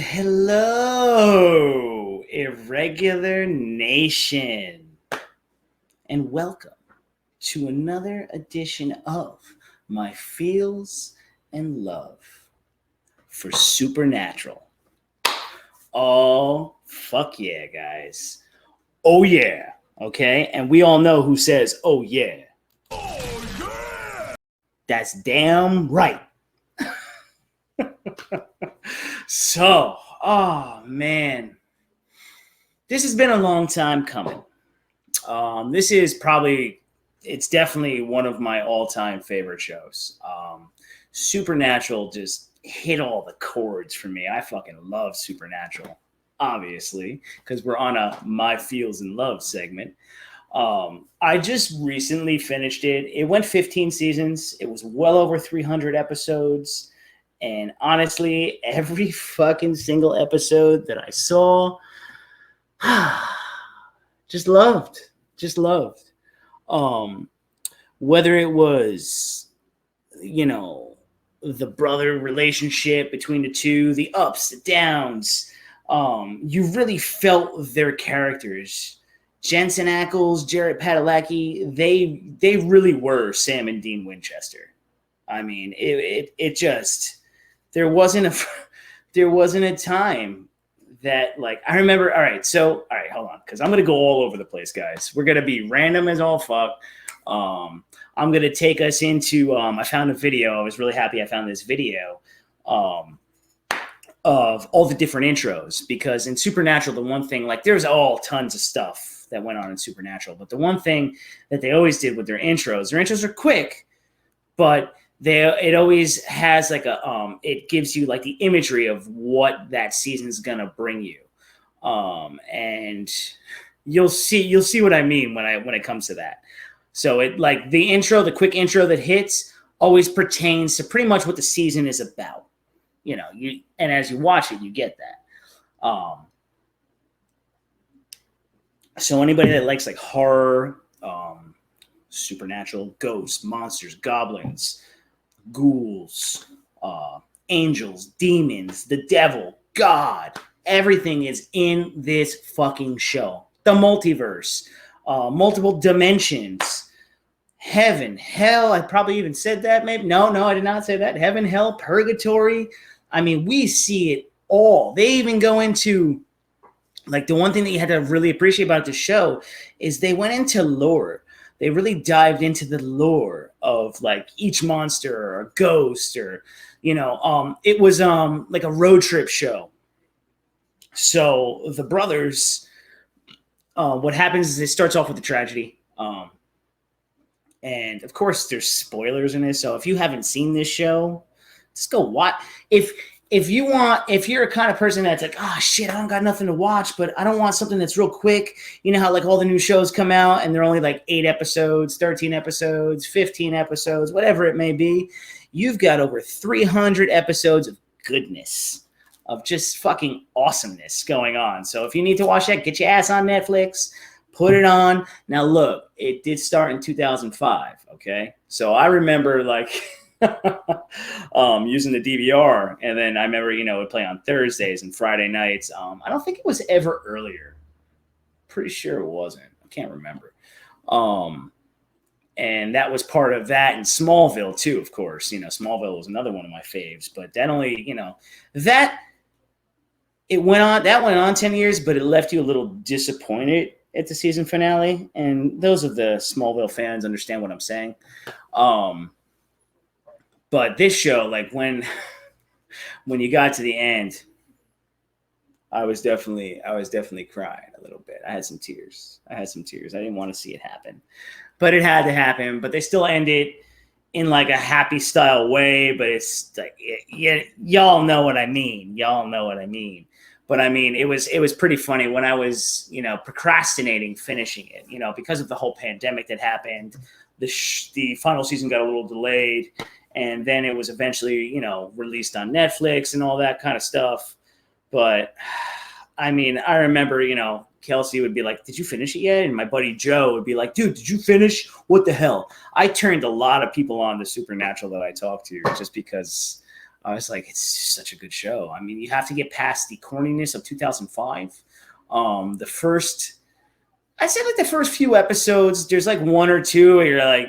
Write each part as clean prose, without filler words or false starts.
Hello, Irregular Nation, and welcome to another edition of My Feels and Love for Supernatural. Oh, fuck yeah, guys. Oh, yeah. Okay? And we all know who says, oh, yeah. Oh, yeah! That's damn right. So, oh, man. This has been a long time coming. This is probably, it's definitely one of my all-time favorite shows. Supernatural just hit all the chords for me. I fucking love Supernatural, obviously, because we're on a My Feels and Love segment. I just recently finished it. It went 15 seasons. It was well over 300 episodes. And honestly, every fucking single episode that I saw, just loved. Um, Whether it was, the brother relationship between the two, the ups, the downs, you really felt their characters. Jensen Ackles, Jared Padalecki, they really were Sam and Dean Winchester. I mean, it just there wasn't a time that, like, I remember. All right, hold on, because I'm gonna go all over the place, guys. We're gonna be random as all fuck. I'm gonna take us into. I found a video. I was really happy I found this video of all the different intros, because in Supernatural, the one thing, like, there's all tons of stuff that went on in Supernatural, but the one thing that they always did with their intros are quick, but it always has like it gives you like the imagery of what that season's gonna bring you, and you'll see what I mean when it comes to that. So it, like, the quick intro that hits always pertains to pretty much what the season is about, and as you watch it, you get that. So anybody that likes like horror, supernatural, ghosts, monsters, goblins, ghouls, angels, demons, the devil, God, everything is in this fucking show. The multiverse, multiple dimensions, heaven, hell. I probably even said that. Maybe no, I did not say that. Heaven, hell, purgatory. I mean, we see it all. They even go into, like, the one thing that you had to really appreciate about the show is they went into lore. They really dived into the lore of, like, each monster or a ghost, or, it was like a road trip show. So the brothers, what happens is it starts off with a tragedy. And of course there's spoilers in this. So if you haven't seen this show, just go watch. If you're a kind of person that's like, oh shit, I don't got nothing to watch, but I don't want something that's real quick. You know how, like, all the new shows come out and they're only like 8 episodes, 13 episodes, 15 episodes, whatever it may be. You've got over 300 episodes of goodness, of just fucking awesomeness going on. So if you need to watch that, get your ass on Netflix, put it on. Now look, it did start in 2005, okay? So I remember, like, using the DVR, and then I remember, it would play on Thursdays and Friday nights. I don't think it was ever earlier. Pretty sure it wasn't. I can't remember. And that was part of that, and Smallville too, of course. Smallville was another one of my faves, but that only, that went on 10 years, but it left you a little disappointed at the season finale. And those of the Smallville fans understand what I'm saying. But this show, like, when you got to the end, I was definitely crying a little bit. I had some tears. I didn't want to see it happen, but it had to happen. But they still end it in like a happy style way. But it's like, y'all know what I mean. But I mean, it was pretty funny when I was, procrastinating finishing it, because of the whole pandemic that happened. The final season got a little delayed. And then it was eventually, released on Netflix and all that kind of stuff. But, I mean, I remember, Kelsey would be like, did you finish it yet? And my buddy Joe would be like, dude, did you finish? What the hell? I turned a lot of people on to Supernatural that I talked to, just because I was like, it's such a good show. I mean, you have to get past the corniness of 2005. The first, I said like the first few episodes, there's like one or two where you're like,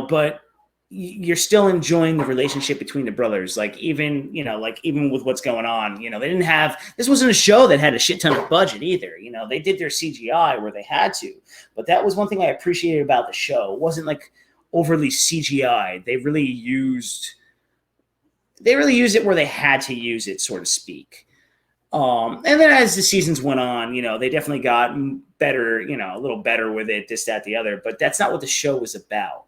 but you're still enjoying the relationship between the brothers. Like even with what's going on, they didn't have, this wasn't a show that had a shit ton of budget either. They did their CGI where they had to, but that was one thing I appreciated about the show. It wasn't like overly CGI. They really used it where they had to use it, so to speak. And then as the seasons went on, they definitely got better, a little better with it, this, that, the other, but that's not what the show was about.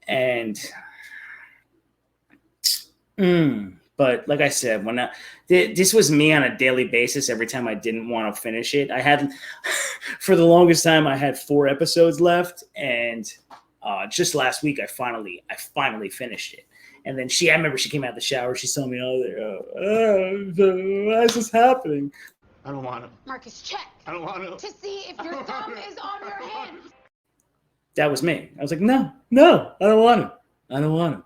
And, but like I said, this was me on a daily basis. Every time I didn't want to finish it, I had, for the longest time, I had 4 episodes left. And, just last week, I finally finished it. And then I remember she came out of the shower. She saw me all there. Why is this happening? I don't want to. Marcus, check. I don't want to see if your thumb is on your hand. That was me. I was like, no, I don't want to. I don't want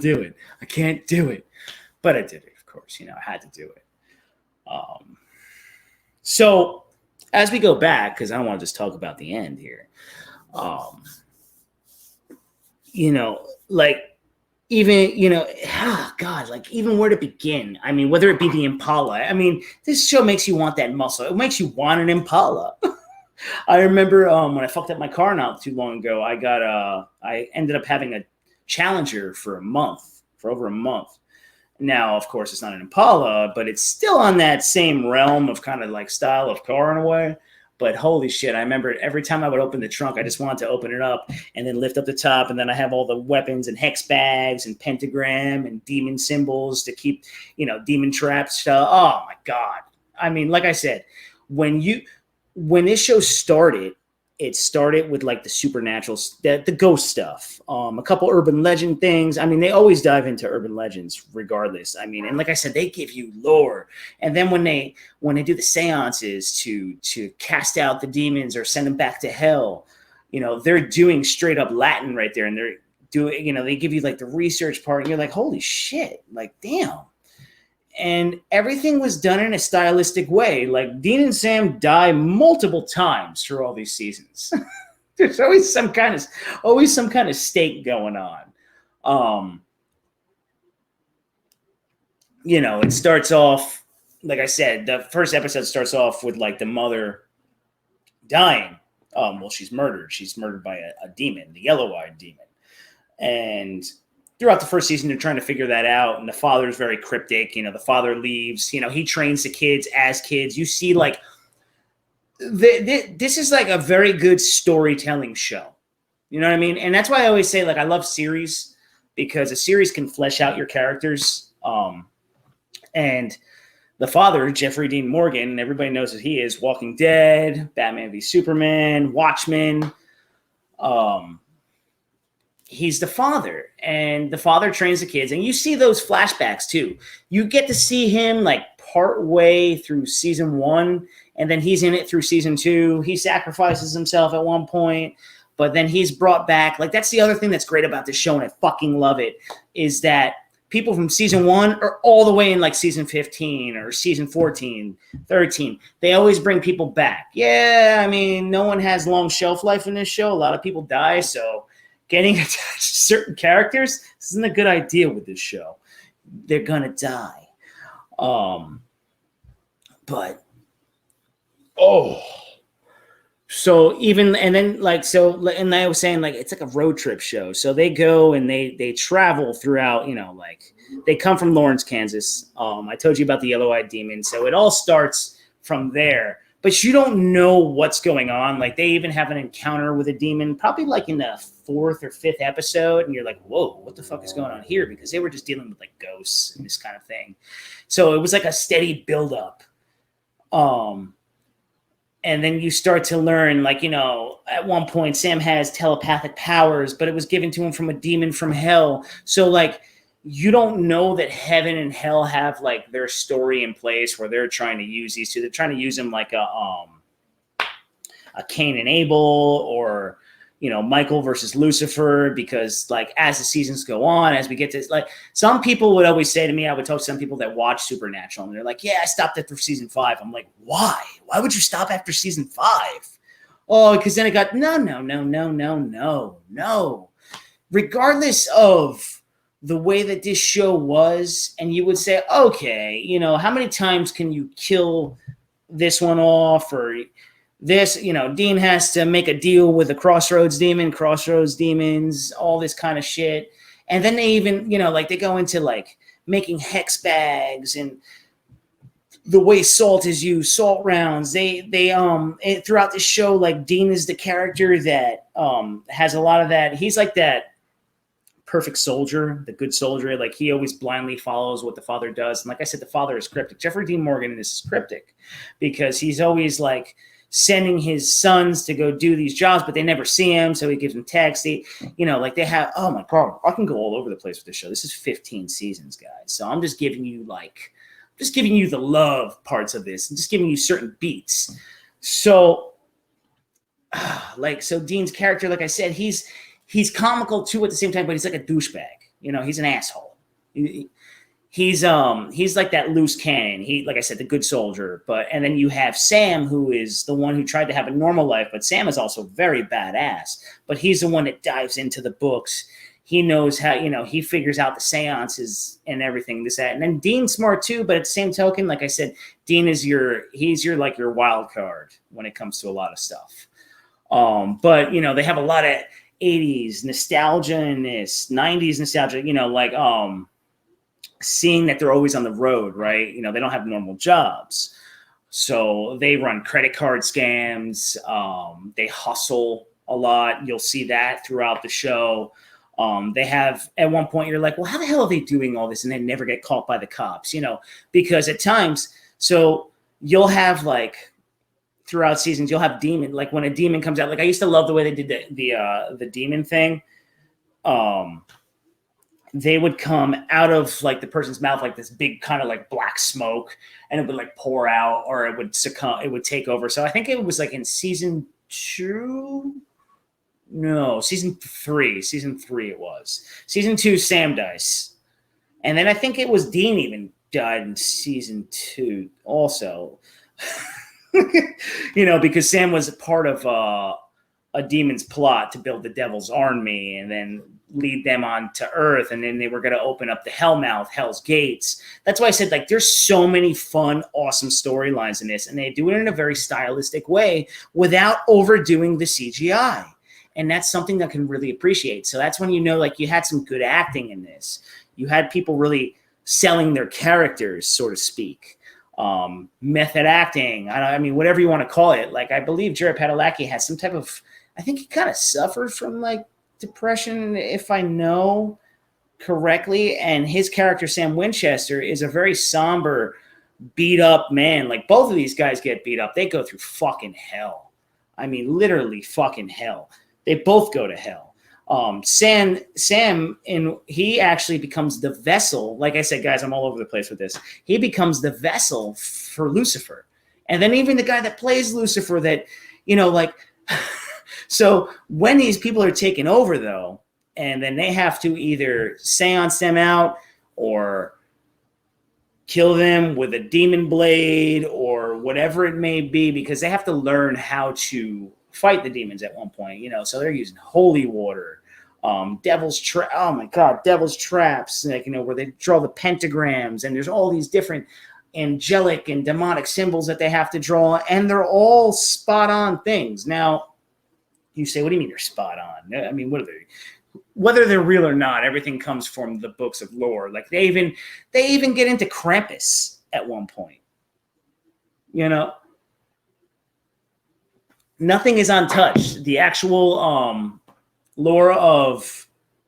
to do it. I can't do it. But I did it, of course. I had to do it. So as we go back, because I don't want to just talk about the end here, like, even, God, like even where to begin. I mean, whether it be the Impala, I mean, this show makes you want that muscle. It makes you want an Impala. I remember when I fucked up my car not too long ago, I ended up having a Challenger for over a month. Now, of course, it's not an Impala, but it's still on that same realm of kind of like style of car in a way. But holy shit, I remember every time I would open the trunk, I just wanted to open it up and then lift up the top. And then I have all the weapons and hex bags and pentagram and demon symbols to keep, demon traps. Oh, my God. I mean, like I said, when this show started, it started with like the supernatural, the ghost stuff, a couple urban legend things. I mean, they always dive into urban legends regardless. I mean, and like I said, they give you lore. And then when they do the seances to cast out the demons or send them back to hell, they're doing straight up Latin right there. And they're doing, they give you like the research part and you're like, holy shit, like, damn. And everything was done in a stylistic way. Like Dean and Sam die multiple times through all these seasons. There's always some kind of stake going on. It starts off, like I said, the first episode starts off with like the mother dying. Well, she's murdered. She's murdered by a demon, the yellow-eyed demon. And throughout the first season, they're trying to figure that out. And the father is very cryptic. The father leaves. He trains the kids as kids. You see, like, this is like a very good storytelling show. You know what I mean? And that's why I always say, like, I love series because a series can flesh out your characters. And the father, Jeffrey Dean Morgan, everybody knows who he is. Walking Dead, Batman v Superman, Watchmen. He's the father, and the father trains the kids, and you see those flashbacks too. You get to see him like part way through season 1, and then he's in it through season 2. He sacrifices himself at one point, but then he's brought back. Like, that's the other thing that's great about this show, and I fucking love it, is that people from season 1 are all the way in like season 15 or season 14, 13. They always bring people back. Yeah, I mean, no one has long shelf life in this show. A lot of people die, so getting attached to certain characters, this isn't a good idea with this show. They're gonna die. So even, and then like, so, and I was saying like, it's like a road trip show. So they go and they travel throughout, like they come from Lawrence, Kansas. I told you about the yellow-eyed demon. So it all starts from there, but you don't know what's going on. Like they even have an encounter with a demon, probably like in the 4th or 5th episode. And you're like, whoa, what the fuck is going on here? Because they were just dealing with like ghosts and this kind of thing. So it was like a steady buildup. And then you start to learn, like, at one point Sam has telepathic powers, but it was given to him from a demon from hell. So like, you don't know that heaven and hell have like their story in place where they're trying to use these two. They're trying to use them like a Cain and Abel, or, Michael versus Lucifer, because like as the seasons go on, as we get to like some people would always say to me, I would talk to some people that watch Supernatural and they're like, yeah, I stopped after season 5. I'm like, why? Why would you stop after season 5? Oh, because then it got no. Regardless of the way that this show was, and you would say, okay, how many times can you kill this one off, or this, Dean has to make a deal with a crossroads demons, all this kind of shit. And then they even, like they go into like making hex bags and the way salt is used, salt rounds. They throughout the show, like Dean is the character that has a lot of that. He's like that perfect soldier, the good soldier. Like he always blindly follows what the father does. And like I said, the father is cryptic. Jeffrey Dean Morgan is cryptic because he's always like sending his sons to go do these jobs, but they never see him. So he gives them text. Like they have, oh my God, I can go all over the place with this show. This is 15 seasons, guys. So I'm just giving you the love parts of this and just giving you certain beats. So Dean's character, like I said, he's comical too at the same time, but he's like a douchebag. He's an asshole. He's like that loose cannon. He, like I said, the good soldier. And then you have Sam, who is the one who tried to have a normal life, but Sam is also very badass. But he's the one that dives into the books. He knows how, he figures out the seances and everything, this, that. And then Dean's smart too, but at the same token, like I said, Dean is your wild card when it comes to a lot of stuff. But they have a lot of 80s nostalgia in this, 90s nostalgia, seeing that they're always on the road, right? They don't have normal jobs. So they run credit card scams. They hustle a lot. You'll see that throughout the show. They have, at one point, you're like, well, how the hell are they doing all this and they never get caught by the cops? Because at times, so you'll have like, throughout seasons, you'll have demon, like when a demon comes out, like I used to love the way they did the demon thing. They would come out of like the person's mouth, like this big kind of like black smoke, and it would like pour out, or it would succumb, it would take over. So I think it was like in season 3 it was. Season 2, Sam dies. And then I think it was Dean even died in season 2 also. Because Sam was a part of a demon's plot to build the devil's army and then lead them onto Earth. And then they were going to open up the Hellmouth, Hell's Gates. That's why I said, like, there's so many fun, awesome storylines in this. And they do it in a very stylistic way without overdoing the CGI. And that's something that I can really appreciate. So that's when like you had some good acting in this. You had people really selling their characters, so to speak. Method acting. I mean, whatever you want to call it. Like, I believe Jared Padalecki has some type of, I think he kind of suffered from like depression, if I know correctly. And his character, Sam Winchester, is a very somber, beat up man. Like, both of these guys get beat up. They go through fucking hell. I mean, literally fucking hell. They both go to hell. Sam, and he actually becomes the vessel. Like I said, guys, I'm all over the place with this. He becomes the vessel for Lucifer. And then even the guy that plays Lucifer that, so when these people are taken over though, and then they have to either seance them out or kill them with a demon blade or whatever it may be, because they have to learn how to fight the demons at one point, so they're using holy water, devil's traps, like, where they draw the pentagrams, and there's all these different angelic and demonic symbols that they have to draw, and they're all spot on things. Now, you say, what do you mean they're spot on? I mean, what are they? Whether they're real or not, everything comes from the books of lore. Like, they even get into Krampus at one point. Nothing is untouched. The actual lore of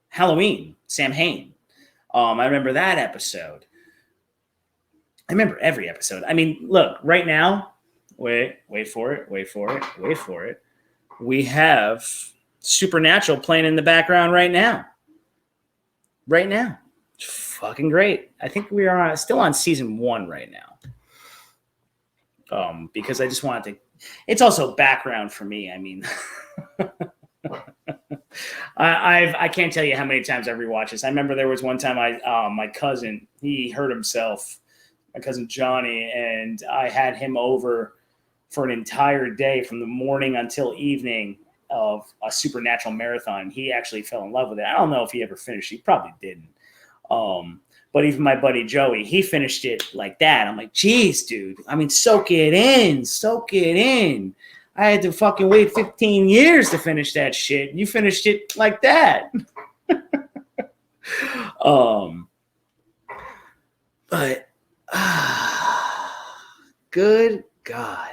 Halloween, Sam Hain. I remember that episode. I remember every episode. I mean, look, right now, wait for it. We have Supernatural playing in the background right now. It's fucking great. I think we are still on season 1 right now. Because I just wanted to, it's also background for me. I mean, I can't tell you how many times I rewatched this. I remember there was one time my cousin, he hurt himself, my cousin Johnny, and I had him over for an entire day from the morning until evening of a supernatural marathon. He actually fell in love with it. I don't know if he ever finished. He probably didn't. But even my buddy Joey, he finished it like that. I'm like, geez, dude. I mean, soak it in. Soak it in. I had to fucking wait 15 years to finish that shit. You finished it like that. But good God.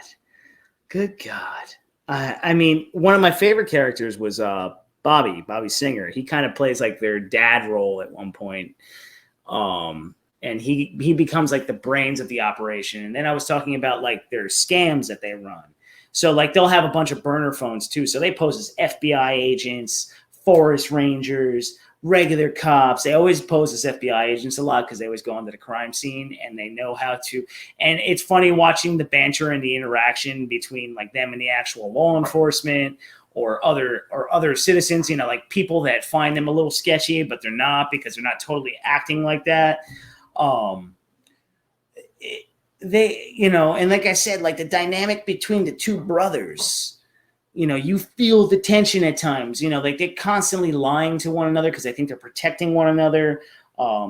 Good God. I mean, one of my favorite characters was Bobby Singer. He kind of plays like their dad role at one point. And he becomes like the brains of the operation. And then I was talking about like their scams that they run. So like they'll have a bunch of burner phones too. So they pose as FBI agents, forest rangers, regular cops. They always pose as FBI agents a lot because they always go onto the crime scene and they know how to. And it's funny watching the banter and the interaction between like them and the actual law enforcement or other citizens, you know, like people that find them a little sketchy, but they're not because they're not totally acting like that. They, you know, and like I said, like the dynamic between the two brothers, you know, you feel the tension at times, you know, like they're constantly lying to one another because they think they're protecting one another.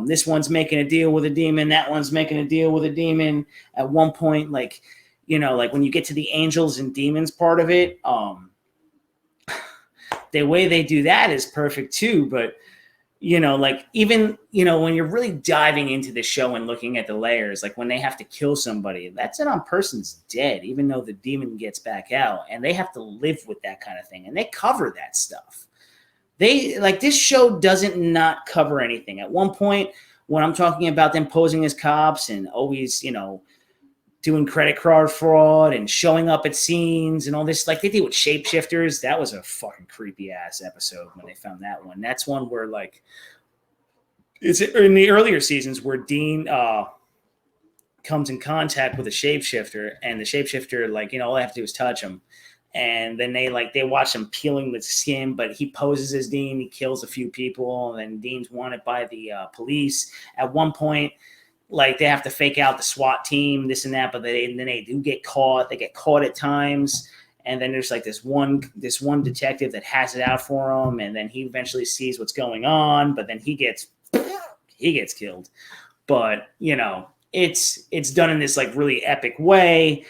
This one's making a deal with a demon. That one's making a deal with a demon. At one point, like, you know, like when you get to the angels and demons part of it, the way they do that is perfect too. But, you know, like even, you know, when you're really diving into the show and looking at the layers, like when they have to kill somebody, that's it on person's dead, even though the demon gets back out, and they have to live with that kind of thing. And they cover that stuff. They like this show doesn't not cover anything. At one point when I'm talking about them posing as cops and always, you know, doing credit card fraud and showing up at scenes and all this, like they did with shapeshifters. That was a fucking creepy ass episode when they found that one. That's one where like it's in the earlier seasons where Dean comes in contact with a shapeshifter, and the shapeshifter, like, you know, all they have to do is touch him. And then they watch him peeling the skin, but he poses as Dean. He kills a few people, and then Dean's wanted by the police. At one point, like they have to fake out the SWAT team, this and that, but then they do get caught. They get caught at times, and then there's like this one detective that has it out for him, and then he eventually sees what's going on, but then he gets killed. But you know, it's done in this like really epic way.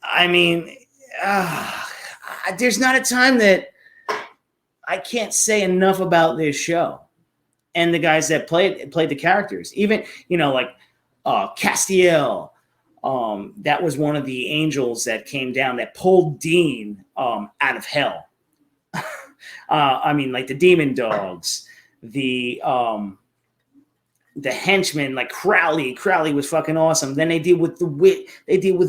I mean, there's not a time that I can't say enough about this show and the guys that played the characters. Even, you know, like Castiel, that was one of the angels that came down that pulled Dean out of hell. I mean, like the demon dogs, the henchmen, like Crowley was fucking awesome. Then they deal with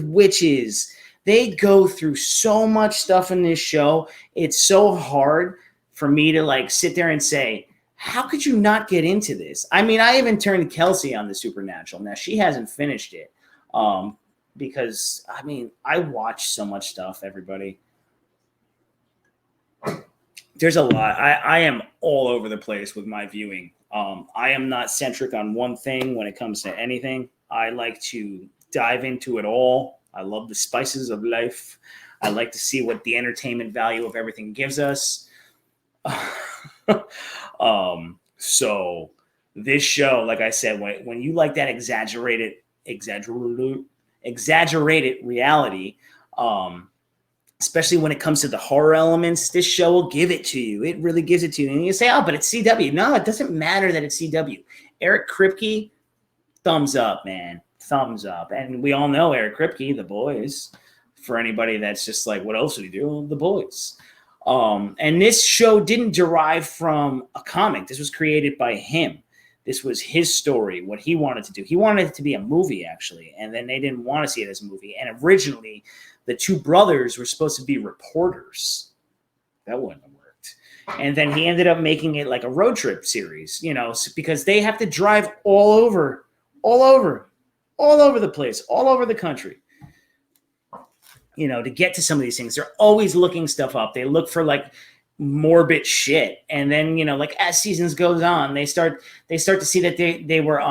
witches. They go through so much stuff in this show. It's so hard for me to like sit there and say, how could you not get into this? I mean, I even turned Kelsey on the Supernatural. Now, she hasn't finished it because, I mean, I watch so much stuff, everybody. There's a lot. I am all over the place with my viewing. I am not centric on one thing when it comes to anything. I like to dive into it all. I love the spices of life. I like to see what the entertainment value of everything gives us. So this show, like I said, when you like that exaggerated reality, especially when it comes to the horror elements, this show will give it to you. It really gives it to you. And you say, oh, but it's CW. No, it doesn't matter that it's CW. Eric Kripke, thumbs up, man. Thumbs up. And we all know Eric Kripke, The Boys. For anybody that's just like, what else did he do? The Boys. And this show didn't derive from a comic. This was created by him. This was his story, what he wanted to do. He wanted it to be a movie, actually, and then they didn't want to see it as a movie. And originally, the two brothers were supposed to be reporters. That wouldn't have worked. And then he ended up making it like a road trip series, you know, because they have to drive all over the place, all over the country, you know, to get to some of these things. They're always looking stuff up. They look for like morbid shit. And then, you know, like as seasons goes on, they start to see that they were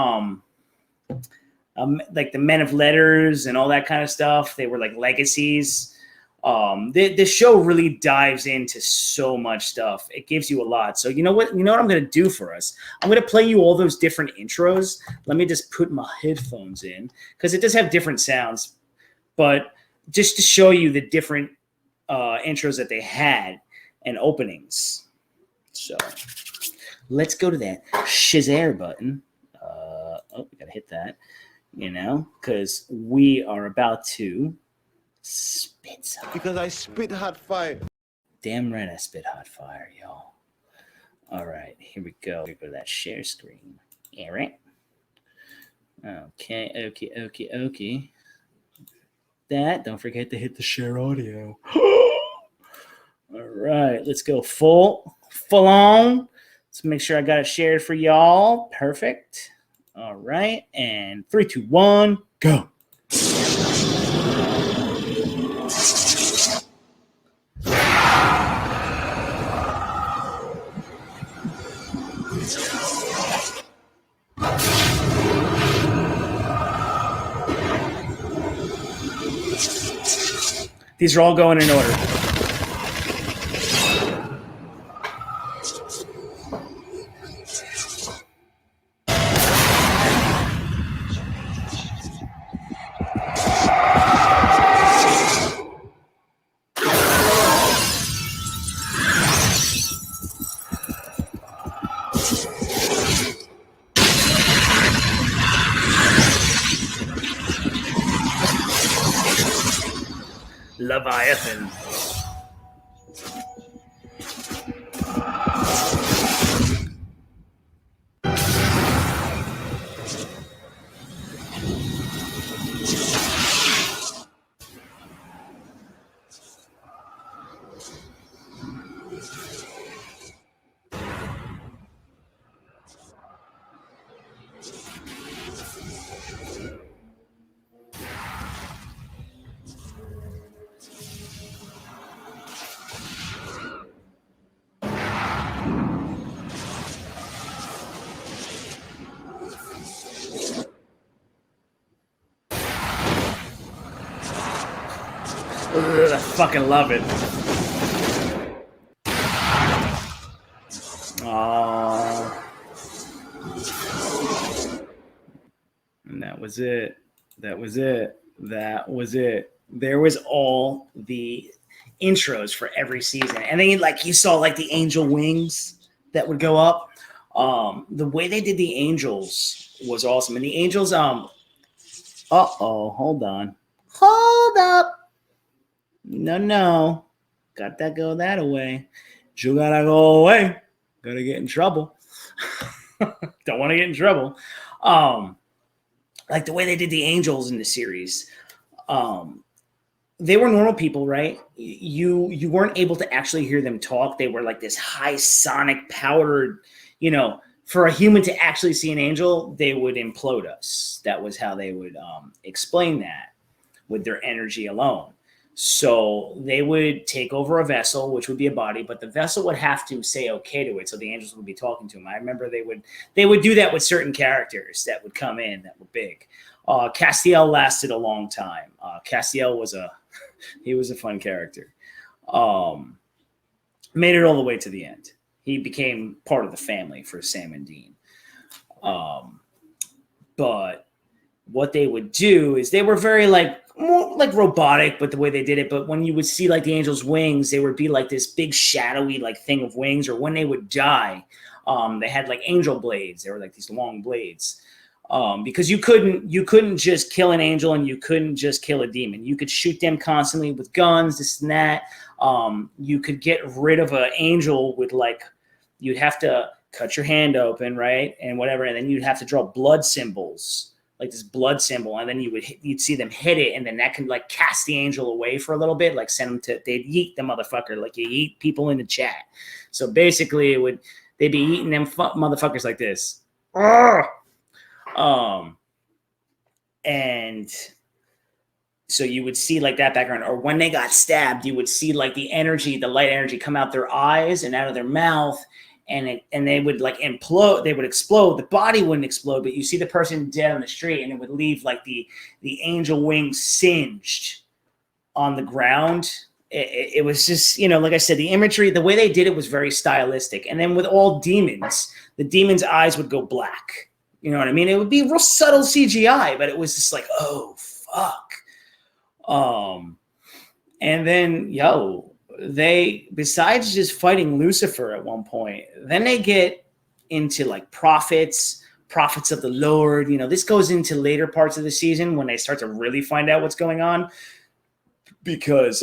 like the men of letters and all that kind of stuff. They were like legacies. The show really dives into so much stuff. It gives you a lot. So you know what I'm going to do for us? I'm going to play you all those different intros. Let me just put my headphones in because it does have different sounds, but just to show you the different intros that they had and openings. So let's go to that share button. We got to hit that, you know, because we are about to spit some. Because I spit hot fire. Damn right I spit hot fire, y'all. All right, here we go. We go to that share screen. All right. Okay. That. Don't forget to hit the share audio. All right, let's go full on. Let's make sure I got it shared for y'all. Perfect. All right, and 3, 2, 1, go. These are all going in order. Leviathan. Ugh, I fucking love it. Oh. And that was it. There was all the intros for every season. And then like you saw like the angel wings that would go up. The way they did the angels was awesome. And the angels, hold on. Hold up. No. Got that go that away. You gotta go away. Gotta get in trouble. Don't want to get in trouble. Like the way they did the angels in the series. They were normal people, right? You weren't able to actually hear them talk. They were like this high sonic powered, you know, for a human to actually see an angel, they would implode us. That was how they would explain that with their energy alone. So they would take over a vessel, which would be a body, but the vessel would have to say okay to it. So the angels would be talking to him. I remember they would do that with certain characters that would come in that were big. Castiel lasted a long time. Castiel was a fun character. Made it all the way to the end. He became part of the family for Sam and Dean. But what they would do is they were very more like robotic, but the way they did it. But when you would see like the angel's wings, they would be like this big shadowy like thing of wings. Or when they would die, they had like angel blades. They were like these long blades. Because you couldn't just kill an angel and you couldn't just kill a demon. You could shoot them constantly with guns, this and that. You could get rid of an angel with you'd have to cut your hand open, right, and whatever, and then you'd have to draw blood symbols, like this blood symbol, and then you'd see them hit it, and then that can cast the angel away for a little bit, send them to, they'd yeet the motherfucker like you yeet people in the chat. So basically, they'd be eating them motherfuckers like this. And So you would see like that background, or when they got stabbed, you would see like the energy, the light energy come out their eyes and out of their mouth, and they would like implode, they would explode. The body wouldn't explode, but you see the person dead on the street, and it would leave like the angel wings singed on the ground. It was just, like I said, the imagery, the way they did it was very stylistic. And then with all demons, the demons' eyes would go black. You know what I mean? It would be real subtle CGI, but it was just like, oh fuck. And then, they, besides just fighting Lucifer at one point, then they get into like prophets of the Lord. This goes into later parts of the season when they start to really find out what's going on, because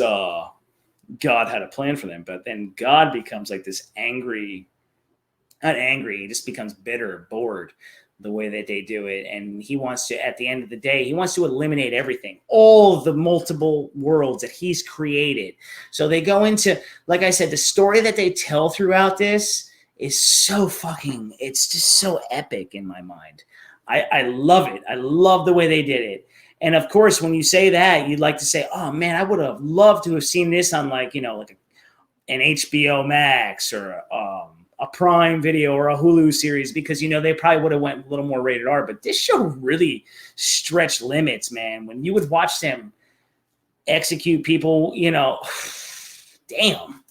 God had a plan for them. But then God becomes like this not angry, he just becomes bitter, bored the way that they do it. And he wants to, at the end of the day, he wants to eliminate everything, all the multiple worlds that he's created. So they go into, like I said, the story that they tell throughout this is so fucking, it's just so epic in my mind. I love it. I love the way they did it. And of course, when you say that, you'd like to say, oh man, I would have loved to have seen this on like, like an HBO Max or a Prime Video or a Hulu series, because they probably would have went a little more rated R. But this show really stretched limits, man. When you would watch them execute people, damn.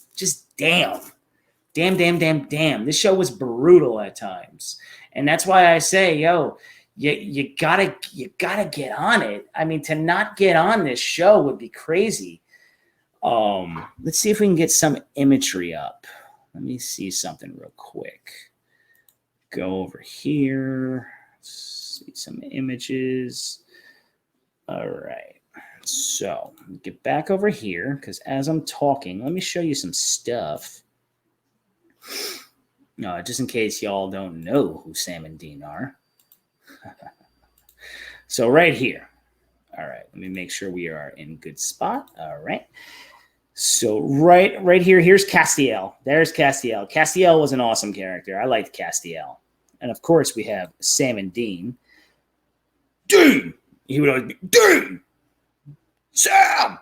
This show was brutal at times, and that's why I say, you gotta get on it. I mean, to not get on this show would be crazy. Let's see if we can get some imagery up. Let me see something real quick. Go over here. See some images. All right. So get back over here, because as I'm talking, let me show you some stuff. Just in case y'all don't know who Sam and Dean are. So right here. All right. Let me make sure we are in good spot. All right. So right here, here's Castiel. There's Castiel. Castiel was an awesome character. I liked Castiel. And of course, we have Sam and Dean. Dean! He would always be, Dean! Sam!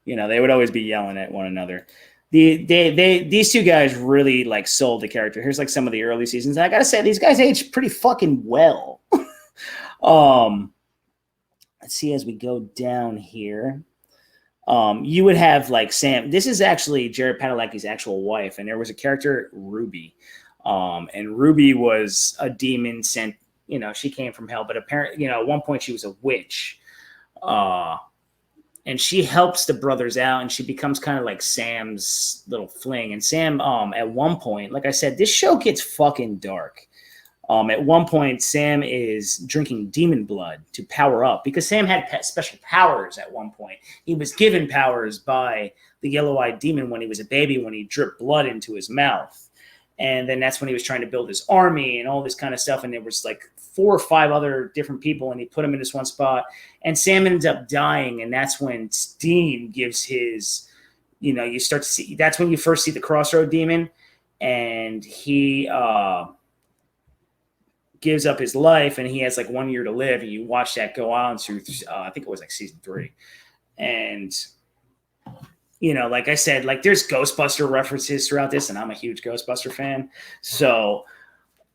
They would always be yelling at one another. These two guys really like sold the character. Here's like some of the early seasons. And I gotta say, these guys aged pretty fucking well. Let's see as we go down here. You would have like Sam. This is actually Jared Padalecki's actual wife, and there was a character, Ruby. And Ruby was a demon sent. She came from hell, but apparently, at one point she was a witch. And she helps the brothers out, and she becomes kind of like Sam's little fling. And Sam, at one point, like I said, this show gets fucking dark. At one point, Sam is drinking demon blood to power up, because Sam had special powers at one point. He was given powers by the yellow-eyed demon when he was a baby, when he dripped blood into his mouth. And then that's when he was trying to build his army and all this kind of stuff. And there was like 4 or 5 other different people, and he put them in this one spot. And Sam ends up dying, and that's when Dean gives his, you start to see, that's when you first see the Crossroad Demon, and he gives up his life, and he has like 1 year to live, and you watch that go on through I think it was like season 3. And like I said, like there's Ghostbuster references throughout this, and I'm a huge Ghostbuster fan, so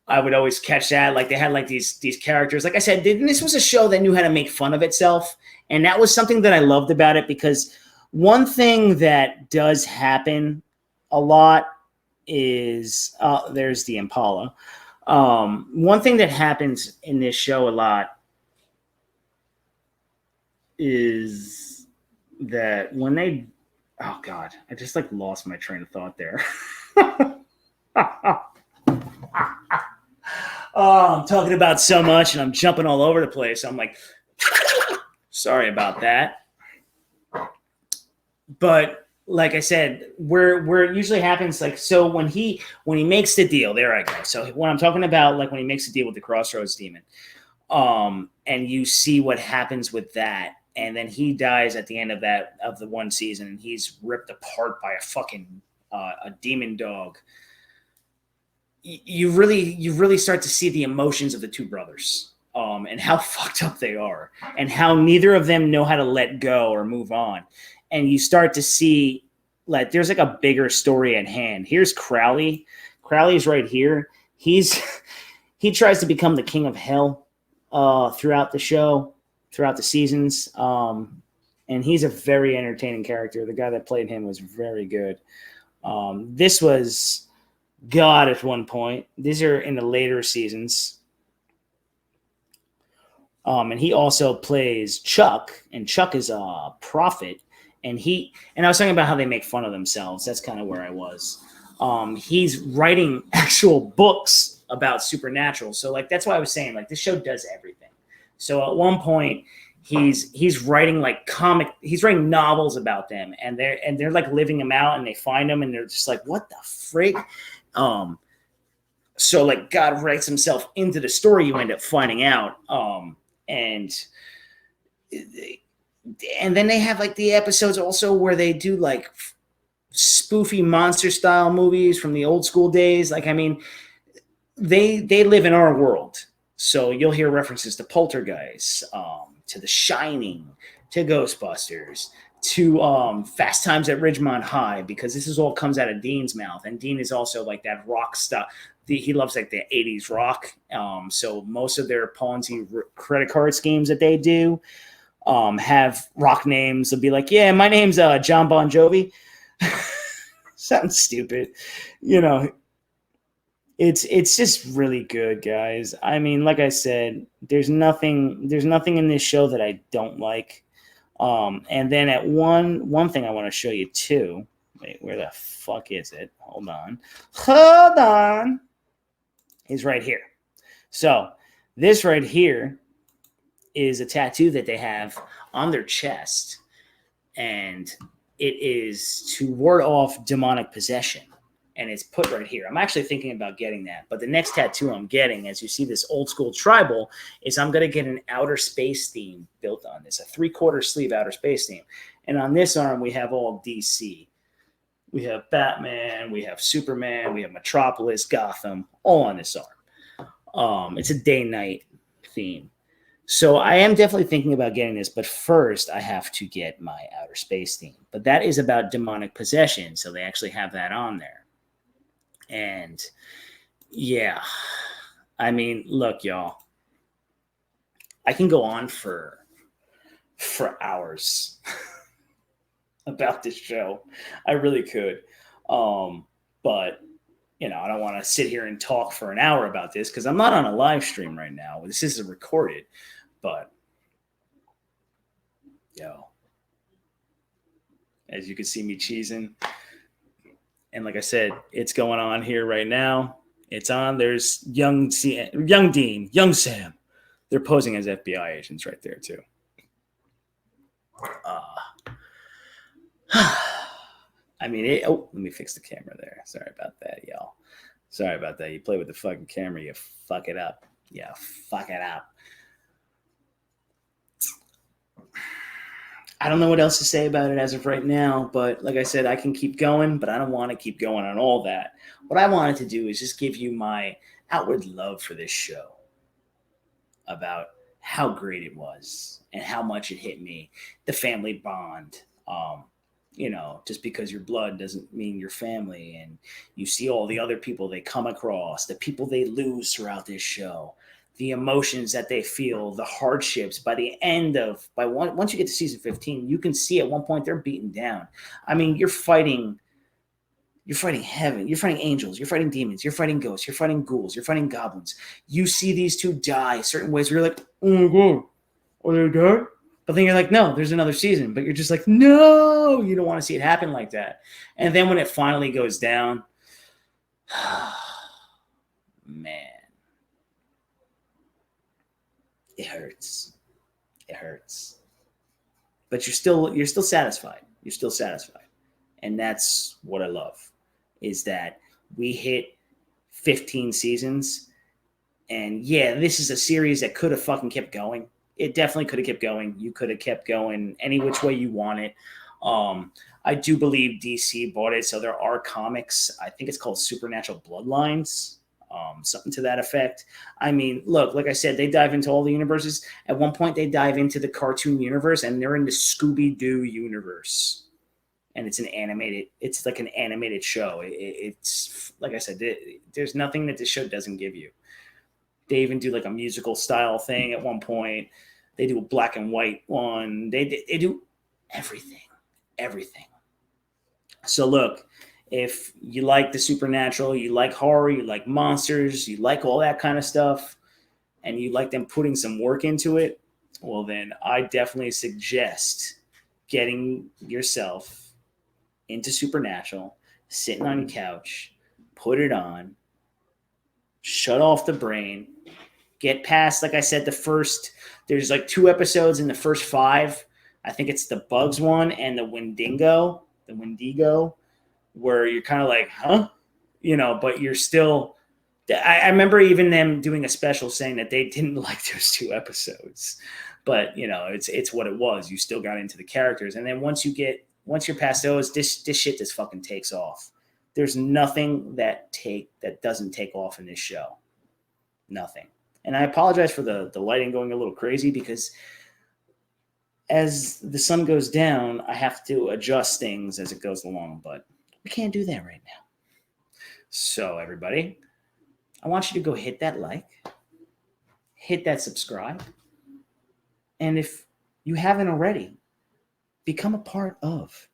I would always catch that. Like they had like these characters, like I said, this was a show that knew how to make fun of itself, and that was something that I loved about it, because one thing that does happen a lot is there's the Impala. One thing that happens in this show a lot is that when they, oh God, I just like lost my train of thought there. Oh, I'm talking about so much and I'm jumping all over the place. I'm like, sorry about that. But like I said, where it usually happens, like, so when he makes the deal, there I go. So when I'm talking about, like, when he makes the deal with the Crossroads Demon, and you see what happens with that, and then he dies at the end of the one season, and he's ripped apart by a fucking a demon dog. You really start to see the emotions of the two brothers. and how fucked up they are, and how neither of them know how to let go or move on. And you start to see like there's like a bigger story at hand. Here's Crowley. Crowley's right here. He tries to become the king of hell throughout the show, throughout the seasons. And he's a very entertaining character. The guy that played him was very good. This was God at one point. These are in the later seasons. And he also plays Chuck, and Chuck is a prophet. And I was talking about how they make fun of themselves. That's kind of where I was. He's writing actual books about supernatural. So like that's why I was saying like this show does everything. So at one point he's writing he's writing novels about them, and they're like living them out, and they find them and they're just like, what the frig? So like God writes himself into the story, you end up finding out. And then they have like the episodes also where they do like spoofy monster style movies from the old school days. Like, I mean, they live in our world. So you'll hear references to Poltergeist, to The Shining, to Ghostbusters, to Fast Times at Ridgemont High, because this is all comes out of Dean's mouth. And Dean is also like that rock stuff. He loves like the 80s rock. So most of their Ponzi credit card schemes that they do have rock names. They'll be like, yeah, my name's John Bon Jovi. Something stupid. You know, it's just really good, guys. I mean, like I said, there's nothing in this show that I don't like. And then at one thing I want to show you too. Wait, where the fuck is it? Hold on. Is right here. So this right here is a tattoo that they have on their chest, and it is to ward off demonic possession, and it's put right here. I'm actually thinking about getting that, but the next tattoo I'm getting, as you see this old school tribal, is I'm going to get an outer space theme built on this, a 3/4 sleeve outer space theme. And on this arm we have all DC. We have Batman, we have Superman, we have Metropolis, Gotham, all on this arm. It's a day-night theme. So I am definitely thinking about getting this, but first I have to get my outer space theme. But that is about demonic possession, so they actually have that on there. And yeah, I mean, look, y'all, I can go on for hours about this show. I really could. But you know, I don't want to sit here and talk for an hour about this because I'm not on a live stream right now. This is recorded, but yo, as you can see me cheesing. And like I said, it's going on here right now. It's on. There's young Dean, young Sam. They're posing as FBI agents right there too. I mean, let me fix the camera there. Sorry about that, y'all. Sorry about that. You play with the fucking camera, you fuck it up. Yeah, fuck it up. I don't know what else to say about it as of right now, but like I said, I can keep going, but I don't want to keep going on all that. What I wanted to do is just give you my outward love for this show, about how great it was and how much it hit me, the family bond. You know, just because your blood doesn't mean your family, and you see all the other people they come across, the people they lose throughout this show, the emotions that they feel, the hardships. By the end of, once you get to season 15, you can see at one point they're beaten down. I mean, you're fighting heaven, you're fighting angels, you're fighting demons, you're fighting ghosts, you're fighting ghouls, you're fighting goblins. You see these two die certain ways where you're like, oh my god, are they dead? But then you're like, no, there's another season. But you're just like, no, you don't want to see it happen like that. And then when it finally goes down, man, it hurts. It hurts. But you're still satisfied. You're still satisfied. And that's what I love, is that we hit 15 seasons. And yeah, this is a series that could have fucking kept going. It definitely could have kept going. You could have kept going any which way you want it. I do believe DC bought it, so there are comics. I think it's called Supernatural Bloodlines. something to that effect. I mean, look, like I said, they dive into all the universes. At one point, they dive into the cartoon universe, and they're in the Scooby-Doo universe. And it's like an animated show. It's like I said, there's nothing that this show doesn't give you. They even do like a musical style thing at one point. They do a black and white one. They do everything. So look, if you like the supernatural, you like horror, you like monsters, you like all that kind of stuff, and you like them putting some work into it, well then I definitely suggest getting yourself into Supernatural, sitting on your couch, put it on, shut off the brain, get past, like I said, there's like 2 episodes in the first 5. I think it's the Bugs one and the Wendigo, where you're kind of like, huh? But you're still, I remember even them doing a special saying that they didn't like those 2 episodes, but it's what it was. You still got into the characters. And then once you're past those, this shit just fucking takes off. There's nothing that doesn't take off in this show. Nothing. And I apologize for the lighting going a little crazy, because as the sun goes down, I have to adjust things as it goes along, but we can't do that right now. So everybody, I want you to go hit that like, hit that subscribe, and if you haven't already, become a part of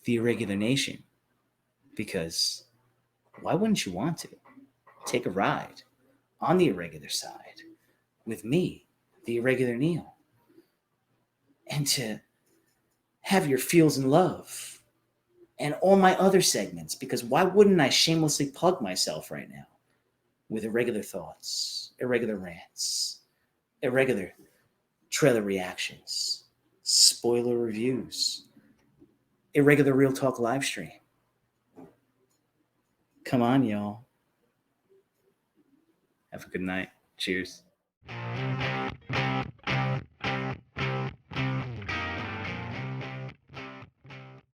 the Irregular Nation, because why wouldn't you want to take a ride on the irregular side with me, the Irregular Neil, and to have your feels and love and all my other segments, because why wouldn't I shamelessly plug myself right now with irregular thoughts, irregular rants, irregular trailer reactions, spoiler reviews, irregular Real Talk live stream. Come on, y'all. Have a good night. Cheers.